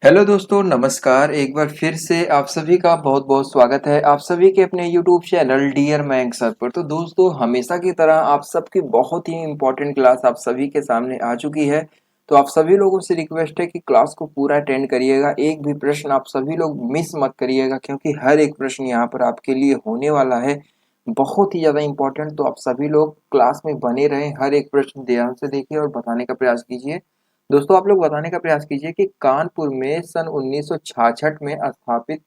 Hello दोस्तों, नमस्कार। एक बार फिर से आप सभी का बहुत बहुत स्वागत है आप सभी के अपने यूट्यूब चैनल डियर मैंग सर पर। तो दोस्तों, हमेशा की तरह आप सबकी बहुत ही इम्पोर्टेंट क्लास आप सभी के सामने आ चुकी है। तो आप सभी लोगों से रिक्वेस्ट है कि क्लास को पूरा अटेंड करिएगा। एक भी प्रश्न आप सभी लोग मिस मत करिएगा, क्योंकि हर एक प्रश्न यहाँ पर आपके लिए होने वाला है बहुत ही ज़्यादा इम्पोर्टेंट। तो आप सभी लोग क्लास में बने रहें, हर एक प्रश्न ध्यान से देखिए और बताने का प्रयास कीजिए। दोस्तों, आप लोग बताने का प्रयास कीजिए कि कानपुर में सन 1966 में स्थापित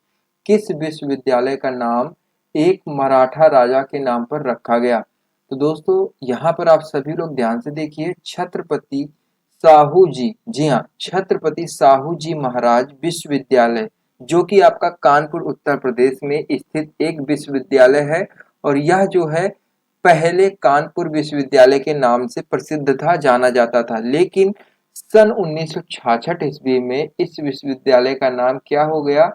किस विश्वविद्यालय का नाम एक मराठा राजा के नाम पर रखा गया। तो दोस्तों, यहाँ पर आप सभी लोग ध्यान से देखिए, छत्रपति साहू जी हाँ, छत्रपति साहू जी महाराज विश्वविद्यालय, जो कि आपका कानपुर उत्तर प्रदेश में स्थित एक विश्वविद्यालय है। और यह जो है पहले कानपुर विश्वविद्यालय के नाम से प्रसिद्ध था, जाना जाता था। लेकिन सन 1966 ईस्वी में इस विश्वविद्यालय का नाम क्या हो गया?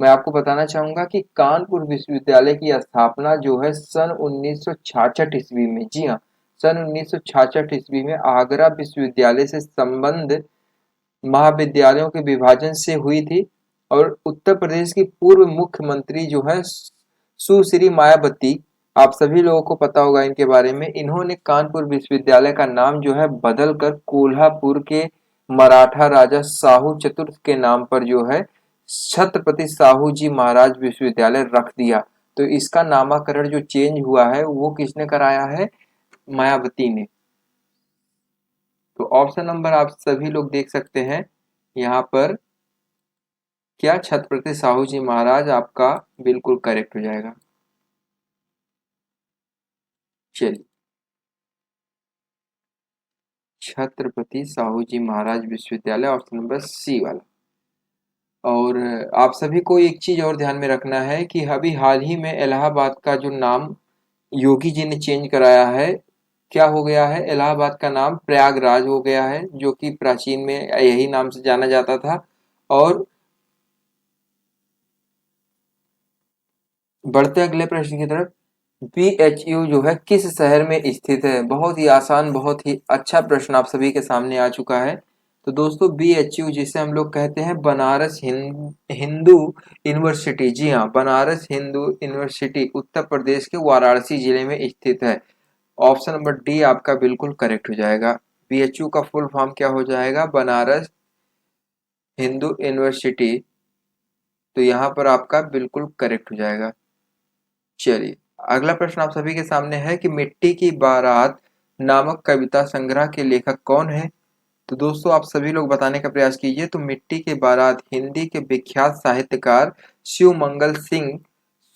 मैं आपको बताना चाहूंगा कि कानपुर विश्वविद्यालय की स्थापना जो है सन 1966 ईस्वी में, जी हाँ, सन 1966 ईस्वी में आगरा विश्वविद्यालय से संबंध महाविद्यालयों के विभाजन से हुई थी। और उत्तर प्रदेश की पूर्व मुख्यमंत्री जो है सुश्री मायावती, आप सभी लोगों को पता होगा इनके बारे में, इन्होंने कानपुर विश्वविद्यालय का नाम जो है बदल कर कोल्हापुर के मराठा राजा साहू चतुर्थ के नाम पर जो है छत्रपति साहू जी महाराज विश्वविद्यालय रख दिया। तो इसका नामकरण जो चेंज हुआ है वो किसने कराया है? मायावती ने। तो ऑप्शन नंबर आप सभी लोग देख सकते हैं यहाँ पर, क्या छत्रपति साहू जी महाराज आपका बिल्कुल करेक्ट हो जाएगा। चलिए, छत्रपति साहू जी महाराज विश्वविद्यालय, ऑप्शन नंबर सी वाला। और आप सभी को एक चीज और ध्यान में रखना है कि अभी हाल ही में इलाहाबाद का जो नाम योगी जी ने चेंज कराया है, क्या हो गया है? इलाहाबाद का नाम प्रयागराज हो गया है, जो कि प्राचीन में यही नाम से जाना जाता था। और बढ़ते अगले प्रश्न की तरफ, बीएचयू जो है किस शहर में स्थित है? बहुत ही आसान, बहुत ही अच्छा प्रश्न आप सभी के सामने आ चुका है। तो दोस्तों, बीएचयू जिसे हम लोग कहते हैं बनारस हिंदू यूनिवर्सिटी, जी हाँ, बनारस हिंदू यूनिवर्सिटी उत्तर प्रदेश के वाराणसी जिले में स्थित है। ऑप्शन नंबर डी आपका बिल्कुल करेक्ट हो जाएगा। बीएचयू का फुल फॉर्म क्या हो जाएगा? बनारस हिंदू यूनिवर्सिटी। तो यहाँ पर आपका बिल्कुल करेक्ट हो जाएगा। चलिए, अगला प्रश्न आप सभी के सामने है कि मिट्टी की बारात नामक कविता संग्रह के लेखक कौन है? तो दोस्तों, आप सभी लोग बताने का प्रयास कीजिए। तो मिट्टी की बारात हिंदी के विख्यात साहित्यकार शिव मंगल सिंह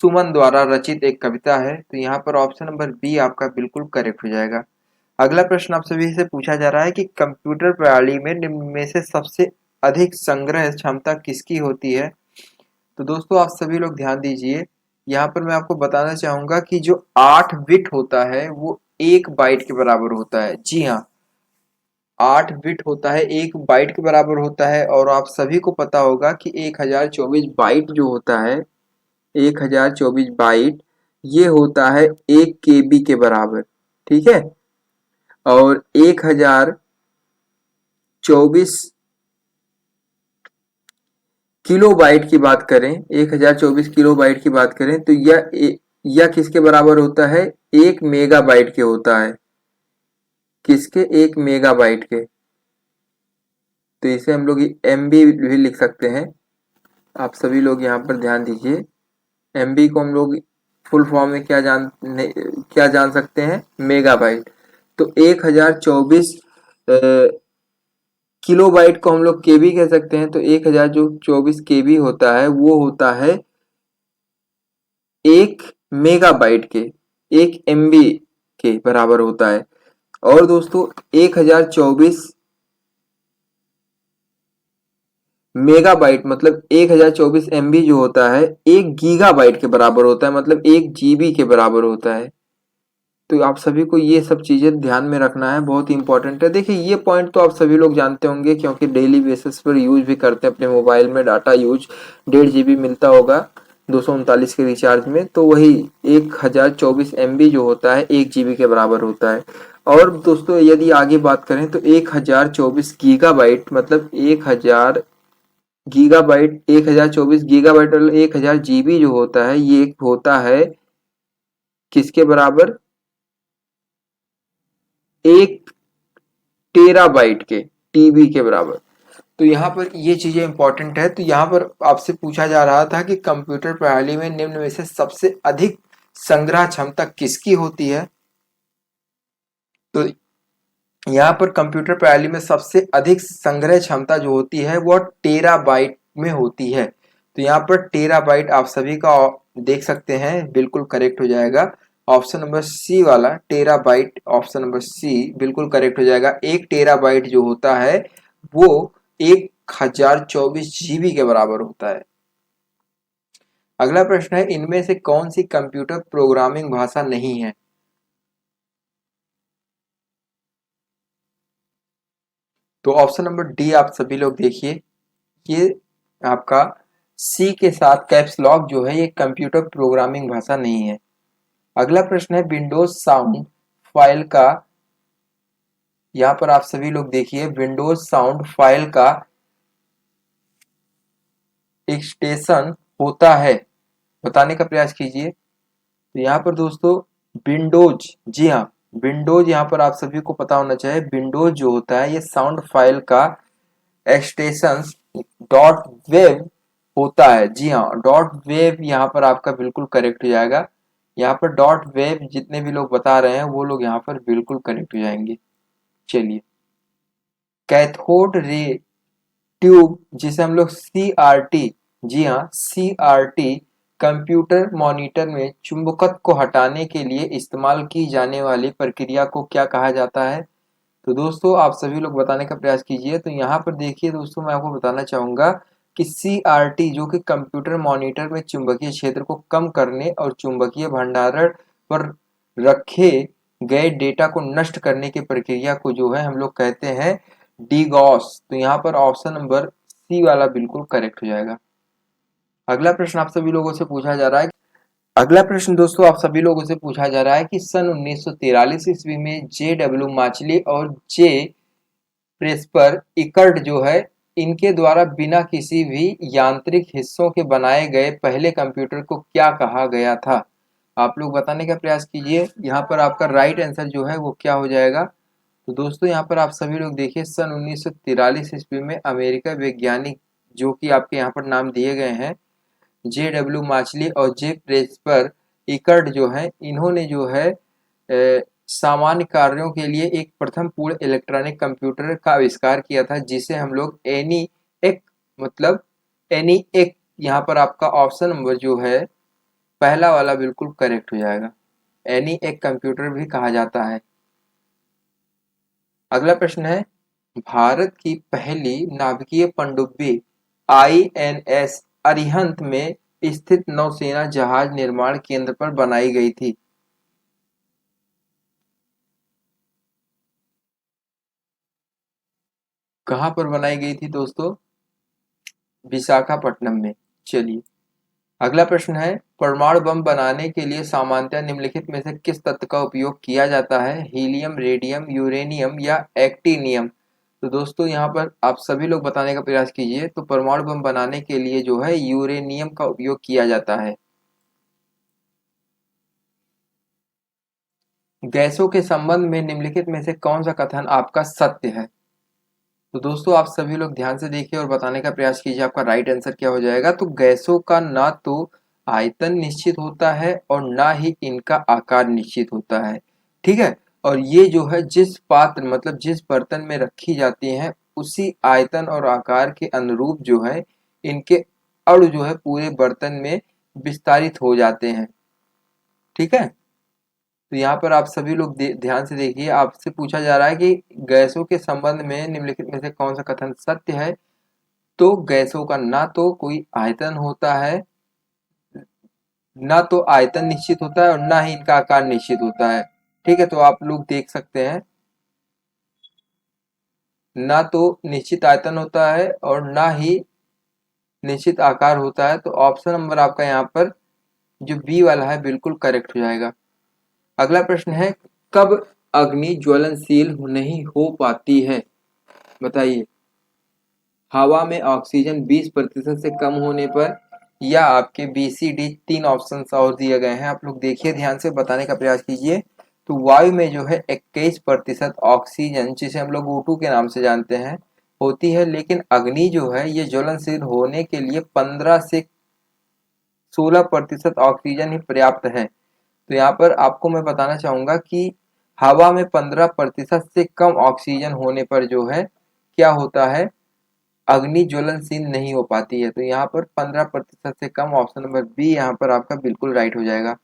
सुमन द्वारा रचित एक कविता है। तो यहाँ पर ऑप्शन नंबर बी आपका बिल्कुल करेक्ट हो जाएगा। अगला प्रश्न आप सभी से पूछा जा रहा है कि कंप्यूटर प्रणाली में निम्न में से सबसे अधिक संग्रह क्षमता किसकी होती है? तो दोस्तों, आप सभी लोग ध्यान दीजिए। यहाँ पर मैं आपको बताना चाहूंगा कि जो 8 बिट होता है वो 1 बाइट के बराबर होता है। जी हाँ, 8 बिट होता है, 1 बाइट के बराबर होता है। और आप सभी को पता होगा कि 1024 बाइट जो होता है, 1024 बाइट, ये होता है 1 केबी के बराबर। ठीक है। और 1024 किलो बाइट की बात करें, 1024 किलो बाइट की बात करें, तो यह किसके बराबर होता है? 1 मेगाबाइट के होता है। किसके? 1 मेगाबाइट के। तो इसे हम लोग एमबी भी लिख सकते हैं। आप सभी लोग यहाँ पर ध्यान दीजिए। एमबी को हम लोग फुल फॉर्म में क्या जान सकते हैं? मेगाबाइट। तो 1024 किलो बाइट को हम लोग केबी कह सकते हैं। तो 1024 केबी होता है, वो होता है 1 मेगाबाइट के, 1 एमबी के बराबर होता है। और दोस्तों, 1024 मेगाबाइट मतलब 1024 एमबी जो होता है 1 गीगाबाइट के बराबर होता है, मतलब 1 जीबी के बराबर होता है। तो आप सभी को ये सब चीजें ध्यान में रखना है, बहुत ही इंपॉर्टेंट है। देखिए, ये पॉइंट तो आप सभी लोग जानते होंगे, क्योंकि डेली बेसिस पर यूज भी करते हैं अपने मोबाइल में। डाटा यूज 1.5 जीबी मिलता होगा 239 के रिचार्ज में। तो वही 1024 एमबी जो होता है 1 जीबी के बराबर होता है। और दोस्तों, यदि आगे बात करें तो 1024 गीगाबाइट मतलब 1000 गीगाबाइट 1024 गीगाबाइट और 1000 GB जो होता है ये होता है किसके बराबर? 1 टेराबाइट के टीबी के बराबर। तो यहाँ पर ये चीजें इंपॉर्टेंट है। तो यहाँ पर आपसे पूछा जा रहा था कि कंप्यूटर प्रणाली में निम्न में से सबसे अधिक संग्रह क्षमता किसकी होती है? तो यहाँ पर कंप्यूटर प्रणाली में सबसे अधिक संग्रह क्षमता जो होती है वो टेराबाइट में होती है। तो यहाँ पर टेराबाइट आप सभी का देख सकते हैं बिल्कुल करेक्ट हो जाएगा। ऑप्शन नंबर सी वाला टेराबाइट, ऑप्शन नंबर सी बिल्कुल करेक्ट हो जाएगा। 1 टेराबाइट जो होता है वो 1024 GB के बराबर होता है। अगला प्रश्न है, इनमें से कौन सी कंप्यूटर प्रोग्रामिंग भाषा नहीं है? तो ऑप्शन नंबर डी आप सभी लोग देखिए, ये आपका सी के साथ कैप्स लॉक जो है ये कंप्यूटर प्रोग्रामिंग भाषा नहीं है। अगला प्रश्न है, विंडोज साउंड फाइल का, यहाँ पर आप सभी लोग देखिए, विंडोज साउंड फाइल का एक्सटेंशन होता है, बताने का प्रयास कीजिए। तो यहाँ पर दोस्तों विंडोज, जी हाँ विंडोज, यहाँ पर आप सभी को पता होना चाहिए विंडोज जो होता है ये साउंड फाइल का एक्सटेंशन डॉट वेव होता है। जी हाँ डॉट वेव यहाँ पर आपका बिल्कुल करेक्ट हो जाएगा। यहाँ पर डॉट वेव जितने भी लोग बता रहे हैं वो लोग यहाँ पर बिल्कुल करेक्ट हो जाएंगे। चलिए, कैथोड रे ट्यूब जिसे हम लोग CRT, जी हाँ CRT कंप्यूटर मॉनिटर में चुंबकत्व को हटाने के लिए इस्तेमाल की जाने वाली प्रक्रिया को क्या कहा जाता है? तो दोस्तों आप सभी लोग बताने का प्रयास कीजिए। तो यहाँ पर देखिए दोस्तों, मैं आपको बताना चाहूंगा कि CRT जो कि कंप्यूटर मॉनिटर में चुंबकीय क्षेत्र को कम करने और चुंबकीय भंडारण पर रखे गए डेटा को नष्ट करने की प्रक्रिया को जो है हम लोग कहते हैं डीगॉस। तो यहाँ पर ऑप्शन नंबर सी वाला बिल्कुल करेक्ट हो जाएगा। अगला प्रश्न आप सभी लोगों से पूछा जा रहा है, अगला प्रश्न दोस्तों आप सभी लोगों से पूछा जा रहा है कि सन 1943 ईस्वी में JW माचली और जे प्रेस्पर इकर्ट जो है इनके द्वारा बिना किसी भी यांत्रिक हिस्सों के बनाए गए पहले कंप्यूटर को क्या कहा गया था? आप लोग बताने का प्रयास कीजिए। यहाँ पर आपका राइट आंसर जो है वो क्या हो जाएगा? तो दोस्तों यहाँ पर आप सभी लोग देखिए, सन 1943 ईस्वी में अमेरिका वैज्ञानिक जो कि आपके यहाँ पर नाम दिए गए हैं JW माचली और जे प्रेस्पर इकर्ट जो है, इन्होंने जो है सामान्य कार्यों के लिए एक प्रथम पूर्ण इलेक्ट्रॉनिक कंप्यूटर का आविष्कार किया था जिसे हम लोग ENIAC, मतलब ENIAC, यहाँ पर आपका ऑप्शन नंबर जो है पहला वाला बिल्कुल करेक्ट हो जाएगा। ENIAC कंप्यूटर भी कहा जाता है। अगला प्रश्न है, भारत की पहली नाभिकीय पनडुब्बी INS अरिहंत में स्थित नौसेना जहाज निर्माण केंद्र पर बनाई गई थी। कहाँ पर बनाई गई थी दोस्तों? विशाखापट्टनम में। चलिए, अगला प्रश्न है, परमाणु बम बनाने के लिए सामान्यतः निम्नलिखित में से किस तत्व का उपयोग किया जाता है? हीलियम, रेडियम, यूरेनियम या एक्टिनियम? तो दोस्तों यहाँ पर आप सभी लोग बताने का प्रयास कीजिए। तो परमाणु बम बनाने के लिए जो है यूरेनियम का उपयोग किया जाता है। गैसों के संबंध में निम्नलिखित में से कौन सा कथन आपका सत्य है? तो दोस्तों आप सभी लोग ध्यान से देखिए और बताने का प्रयास कीजिए आपका राइट आंसर क्या हो जाएगा। तो गैसों का ना तो आयतन निश्चित होता है और ना ही इनका आकार निश्चित होता है, ठीक है। और ये जो है जिस पात्र मतलब जिस बर्तन में रखी जाती हैं उसी आयतन और आकार के अनुरूप जो है इनके अणु जो है पूरे बर्तन में विस्तारित हो जाते हैं, ठीक है। तो यहाँ पर आप सभी लोग ध्यान से देखिए, आपसे पूछा जा रहा है कि गैसों के संबंध में निम्नलिखित में से कौन सा कथन सत्य है? तो गैसों का ना तो कोई आयतन होता है, ना तो आयतन निश्चित होता है और ना ही इनका आकार निश्चित होता है, ठीक है। तो आप लोग देख सकते हैं, ना तो निश्चित आयतन होता है और ना ही निश्चित आकार होता है। तो ऑप्शन नंबर आपका यहाँ पर जो बी वाला है बिल्कुल करेक्ट हो जाएगा। अगला प्रश्न है, कब अग्नि ज्वलनशील नहीं हो पाती है? बताइए। हवा में ऑक्सीजन 20% से कम होने पर, या आपके बी सी डी 3 ऑप्शंस और दिए गए हैं, आप लोग देखिए ध्यान से बताने का प्रयास कीजिए। तो वायु में जो है 21% ऑक्सीजन, जिसे हम लोग O2 के नाम से जानते हैं, होती है, लेकिन अग्नि जो है ये ज्वलनशील होने के लिए 15 से 16% ऑक्सीजन ही पर्याप्त है। तो यहाँ पर आपको मैं बताना चाहूँगा कि हवा में 15% से कम ऑक्सीजन होने पर जो है क्या होता है, अग्नि ज्वलनशील नहीं हो पाती है। तो यहाँ पर 15% से कम, ऑप्शन नंबर बी यहाँ पर आपका बिल्कुल राइट हो जाएगा।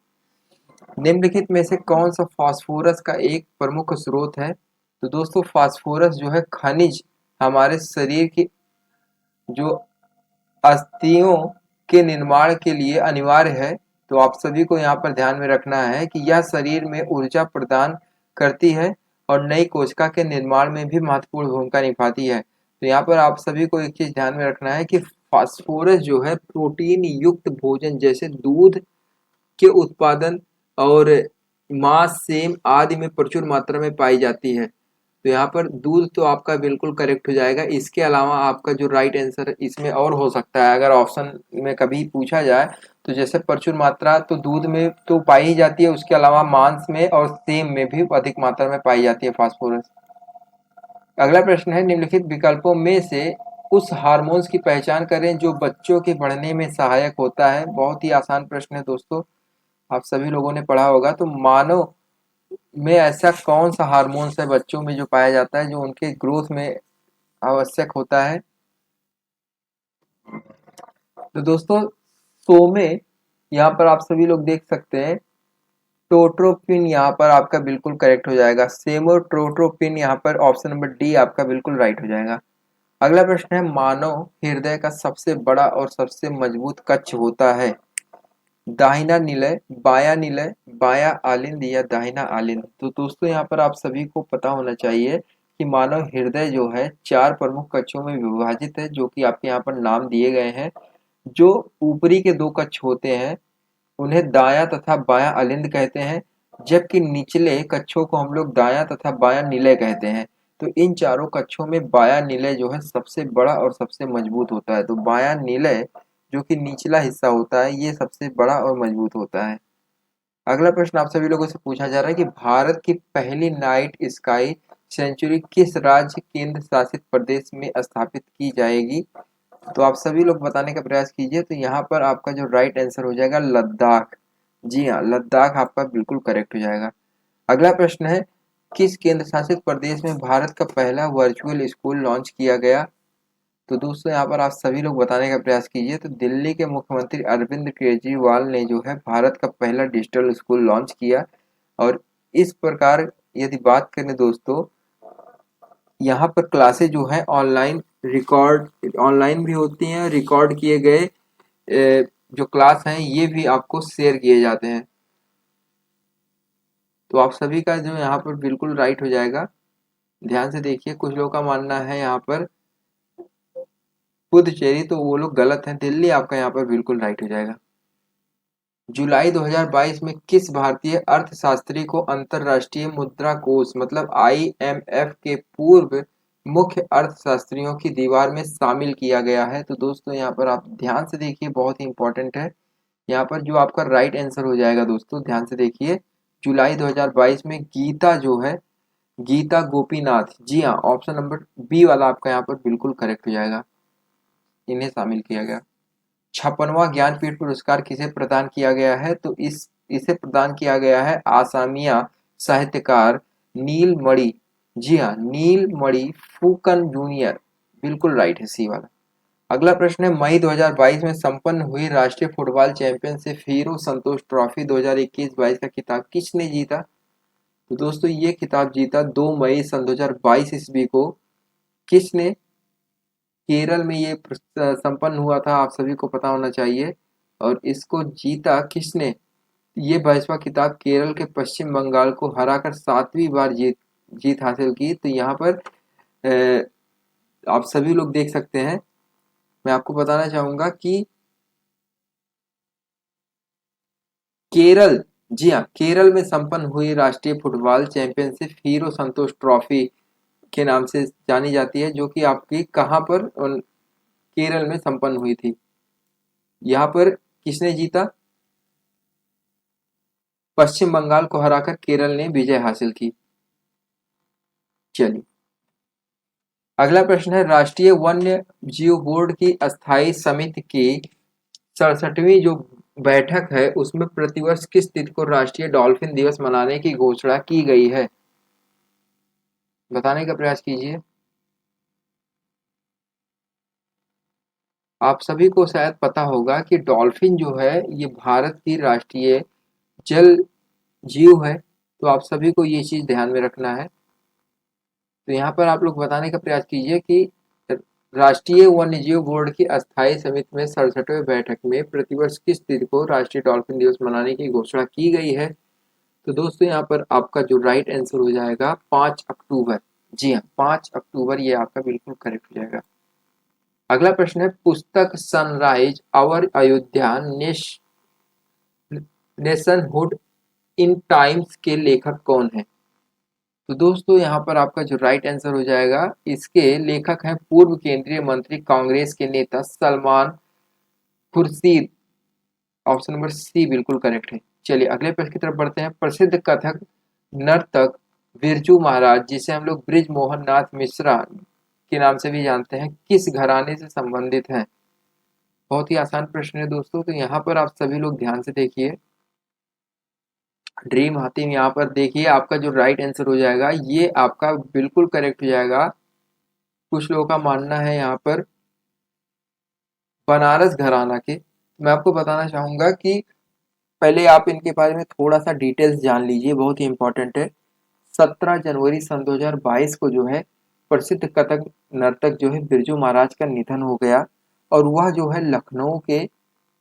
निम्नलिखित में से कौन सा फास्फोरस का एक प्रमुख स्रोत है? तो दोस्तों फास्फोरस जो है खनिज हमारे शरीर की जो अस्थियों के निर्माण के लिए अनिवार्य है। तो आप सभी को यहाँ पर ध्यान में रखना है कि यह शरीर में ऊर्जा प्रदान करती है और नई कोशिका के निर्माण में भी महत्वपूर्ण भूमिका निभाती है। तो यहाँ पर आप सभी को एक चीज ध्यान में रखना है कि फास्फोरस जो है प्रोटीन युक्त भोजन जैसे दूध के उत्पादन और मांस, सेम आदि में प्रचुर मात्रा में पाई जाती है। तो यहाँ पर दूध तो आपका बिल्कुल करेक्ट हो जाएगा। इसके अलावा आपका जो राइट आंसर इसमें और हो सकता है, अगर ऑप्शन में कभी पूछा जाए तो जैसे प्रचुर मात्रा तो दूध में तो पाई ही जाती है, उसके अलावा मांस में और सेम में भी अधिक मात्रा में पाई जाती है फास्फोरस। अगला प्रश्न है, निम्नलिखित विकल्पों में से उस हार्मोन्स की पहचान करें जो बच्चों के बढ़ने में सहायक होता है। बहुत ही आसान प्रश्न है दोस्तों, आप सभी लोगों ने पढ़ा होगा। तो मानव में ऐसा कौन सा हार्मोन्स है बच्चों में जो पाया जाता है, जो उनके ग्रोथ में आवश्यक होता है? तो दोस्तों सोमे यहाँ पर आप सभी लोग देख सकते हैं, टोट्रोपिन यहाँ पर आपका बिल्कुल करेक्ट हो जाएगा। सेमोट्रोट्रोपिन यहाँ पर ऑप्शन नंबर डी आपका बिल्कुल राइट हो जाएगा। अगला प्रश्न है, मानव हृदय का सबसे बड़ा और सबसे मजबूत कक्ष होता है। दाहिना निलय, बायां निलय, बायां आलिंद या दाहिना आलिंद? तो दोस्तों यहाँ पर आप सभी को पता होना चाहिए कि मानव हृदय जो है 4 प्रमुख कक्षों में विभाजित है, जो कि आपके यहाँ पर नाम दिए गए हैं। जो ऊपरी के 2 कक्ष होते हैं उन्हें दायां तथा बायां अलिंद कहते हैं, जबकि निचले कक्षों को हम लोग दायां तथा बायां निलय कहते हैं। तो इन चारों कक्षों में बायां निलय जो है सबसे बड़ा और सबसे मजबूत होता है। तो बायां निलय जो कि निचला हिस्सा होता है ये सबसे बड़ा और मजबूत होता है। अगला प्रश्न आप सभी लोगों से पूछा जा रहा है कि भारत की पहली नाइट स्काई सेंचुरी किस राज्य केंद्र शासित प्रदेश में स्थापित की जाएगी? तो आप सभी लोग बताने का प्रयास कीजिए। तो यहाँ पर आपका जो राइट आंसर हो जाएगा लद्दाख। जी हाँ, लद्दाख आपका बिल्कुल करेक्ट हो जाएगा। अगला प्रश्न है, किस केंद्र शासित प्रदेश में भारत का पहला वर्चुअल स्कूल लॉन्च किया गया? तो दोस्तों यहाँ पर आप सभी लोग बताने का प्रयास कीजिए। तो दिल्ली के मुख्यमंत्री अरविंद केजरीवाल ने जो है भारत का पहला डिजिटल स्कूल लॉन्च किया। और इस प्रकार यदि बात करें दोस्तों, यहाँ पर क्लासेज जो है ऑनलाइन भी होती हैं, रिकॉर्ड किए गए जो क्लास हैं ये भी आपको शेयर किए जाते हैं। तो आप सभी का जो यहाँ पर बिल्कुल राइट हो जाएगा। ध्यान से देखिए, कुछ लोगों का मानना है यहाँ पर पुदुचेरी, तो वो लोग गलत हैं। दिल्ली आपका यहाँ पर बिल्कुल राइट हो जाएगा। जुलाई 2022 में किस भारतीय अर्थशास्त्री को अंतर्राष्ट्रीय मुद्रा कोष मतलब IMF के पूर्व मुख्य अर्थशास्त्रियों की दीवार में शामिल किया गया है? तो दोस्तों यहाँ पर आप ध्यान से देखिए, बहुत ही इंपॉर्टेंट है। यहाँ पर जो आपका राइट आंसर हो जाएगा दोस्तों, ध्यान से देखिए, जुलाई 2022 में गीता जो है, गीता गोपीनाथ, जी हाँ, ऑप्शन नंबर बी वाला आपका यहाँ पर बिल्कुल करेक्ट हो जाएगा, इन्हें शामिल किया गया। 56वां ज्ञानपीठ पुरस्कार किसे प्रदान किया गया है? तो इसे प्रदान किया गया है आसामिया साहित्यकार नीलमणि, जी हाँ, नीलमणि फूकन जूनियर, बिल्कुल राइट है सी वाला। अगला प्रश्न है, मई 2022 में संपन्न हुई राष्ट्रीय फुटबॉल चैंपियनशिप हीरो संतोष ट्रॉफी 2021-22 का खिताब किसने जीता? तो दोस्तों ये खिताब जीता 2 मई सन 2022 ईस्वी को। किसने? केरल में ये संपन्न हुआ था, आप सभी को पता होना चाहिए। और इसको जीता किसने? ये 22वां खिताब केरल के पश्चिम बंगाल को हराकर 7वीं बार जीत हासिल की। तो यहाँ पर आप सभी लोग देख सकते हैं, मैं आपको बताना चाहूंगा कि केरल, जी हाँ, केरल में संपन्न हुई राष्ट्रीय फुटबॉल चैंपियनशिप हीरो संतोष ट्रॉफी के नाम से जानी जाती है, जो कि आपकी कहाँ पर केरल में संपन्न हुई थी। यहाँ पर किसने जीता? पश्चिम बंगाल को हराकर केरल ने विजय हासिल की। चलिए अगला प्रश्न है, राष्ट्रीय वन्य जीव बोर्ड की अस्थायी समिति की 67वीं जो बैठक है उसमें प्रतिवर्ष किस तिथि को राष्ट्रीय डॉल्फिन दिवस मनाने की घोषणा की गई है? बताने का प्रयास कीजिए। आप सभी को शायद पता होगा कि डॉल्फिन जो है ये भारत की राष्ट्रीय जल जीव है, तो आप सभी को ये चीज ध्यान में रखना है। तो यहाँ पर आप लोग बताने का प्रयास कीजिए कि राष्ट्रीय वन्यजीव बोर्ड की अस्थायी समिति में 67वें बैठक में प्रतिवर्ष किस तिथि को राष्ट्रीय डॉल्फिन दिवस मनाने की घोषणा की गई है? तो दोस्तों यहाँ पर आपका जो राइट आंसर हो जाएगा 5 अक्टूबर। जी हाँ, 5 अक्टूबर ये आपका बिल्कुल करेक्ट हो जाएगा। अगला प्रश्न है, पुस्तक sunrise over Ayodhya nationhood in times के लेखक कौन है? तो दोस्तों यहाँ पर आपका जो राइट आंसर हो जाएगा, इसके लेखक हैं पूर्व केंद्रीय मंत्री कांग्रेस के नेता Salman Khurshid. Option number C बिल्कुल करेक्ट है। चलिए अगले प्रश्न की तरफ बढ़ते हैं। प्रसिद्ध कथक नर्तक बिरजू महाराज, जिसे हम लोग ब्रिज मोहन नाथ मिश्रा के नाम से भी जानते हैं, किस घराने से संबंधित हैं? बहुत ही आसान प्रश्न है दोस्तों, तो यहाँ पर आप सभी लोग ध्यान से देखिए। ड्रीम हातिम यहाँ पर देखिए, आपका जो राइट आंसर हो जाएगा ये आपका बिल्कुल करेक्ट हो जाएगा। कुछ लोगों का मानना है यहाँ पर बनारस घराना के। मैं आपको बताना चाहूंगा कि पहले आप इनके बारे में थोड़ा सा डिटेल्स जान लीजिए, बहुत ही इंपॉर्टेंट है। 17 जनवरी सन 2022 को जो है प्रसिद्ध कथक नर्तक जो है बिरजू महाराज का निधन हो गया, और वह जो है लखनऊ के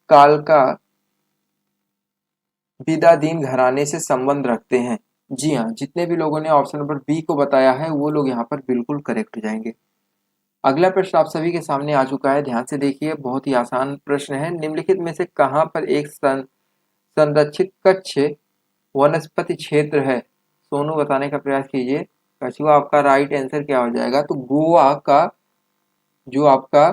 कालका बिदादीन घराने से संबंध रखते हैं। जी हाँ, जितने भी लोगों ने ऑप्शन नंबर बी को बताया है वो लोग यहाँ पर बिल्कुल करेक्ट हो जाएंगे। अगला प्रश्न आप सभी के सामने आ चुका है, ध्यान से देखिए, बहुत ही आसान प्रश्न है। निम्नलिखित में से कहाँ पर एक संरक्षित कच्छ वनस्पति क्षेत्र है? सोनू बताने का प्रयास कीजिए। कछुआ आपका राइट आंसर क्या हो जाएगा? तो गोवा का जो आपका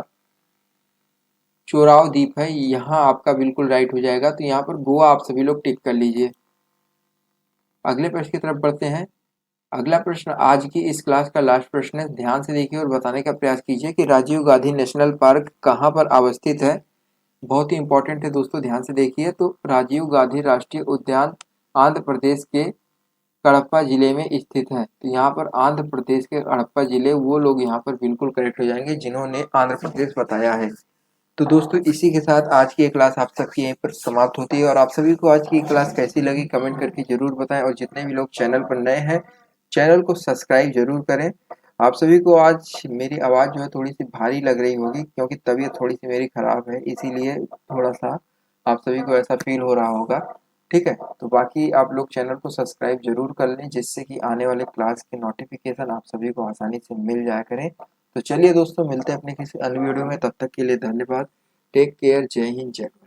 चोराव द्वीप है यहाँ आपका बिल्कुल राइट हो जाएगा। तो यहाँ पर गोवा आप सभी लोग टिक कर लीजिए। अगले प्रश्न की तरफ बढ़ते हैं। अगला प्रश्न आज की इस क्लास का लास्ट प्रश्न है, ध्यान से देखिए और बताने का प्रयास कीजिए कि राजीव गांधी नेशनल पार्क कहाँ पर अवस्थित है? बहुत ही इंपॉर्टेंट है दोस्तों, ध्यान से देखिए। तो राजीव गांधी राष्ट्रीय उद्यान आंध्र प्रदेश के कडप्पा जिले में स्थित है। तो यहाँ पर आंध्र प्रदेश के कडप्पा जिले, वो लोग यहाँ पर बिल्कुल करेक्ट हो जाएंगे जिन्होंने आंध्र प्रदेश बताया है। तो दोस्तों इसी के साथ आज की ये क्लास आप सबकी यहीं पर समाप्त होती है, और आप सभी को आज की क्लास कैसी लगी कमेंट करके जरूर बताएं, और जितने भी लोग चैनल पर नए हैं चैनल को सब्सक्राइब जरूर करें। आप सभी को आज मेरी आवाज़ जो है थोड़ी सी भारी लग रही होगी, क्योंकि तबीयत थोड़ी सी मेरी खराब है, इसीलिए थोड़ा सा आप सभी को ऐसा फील हो रहा होगा। ठीक है, तो बाकी आप लोग चैनल को सब्सक्राइब जरूर कर लें, जिससे कि आने वाले क्लास के नोटिफिकेशन आप सभी को आसानी से मिल जाया करें। तो चलिए दोस्तों, मिलते हैं अपने किसी अन्य वीडियो में, तब तक के लिए धन्यवाद। टेक केयर, जय हिंद, जय भारत।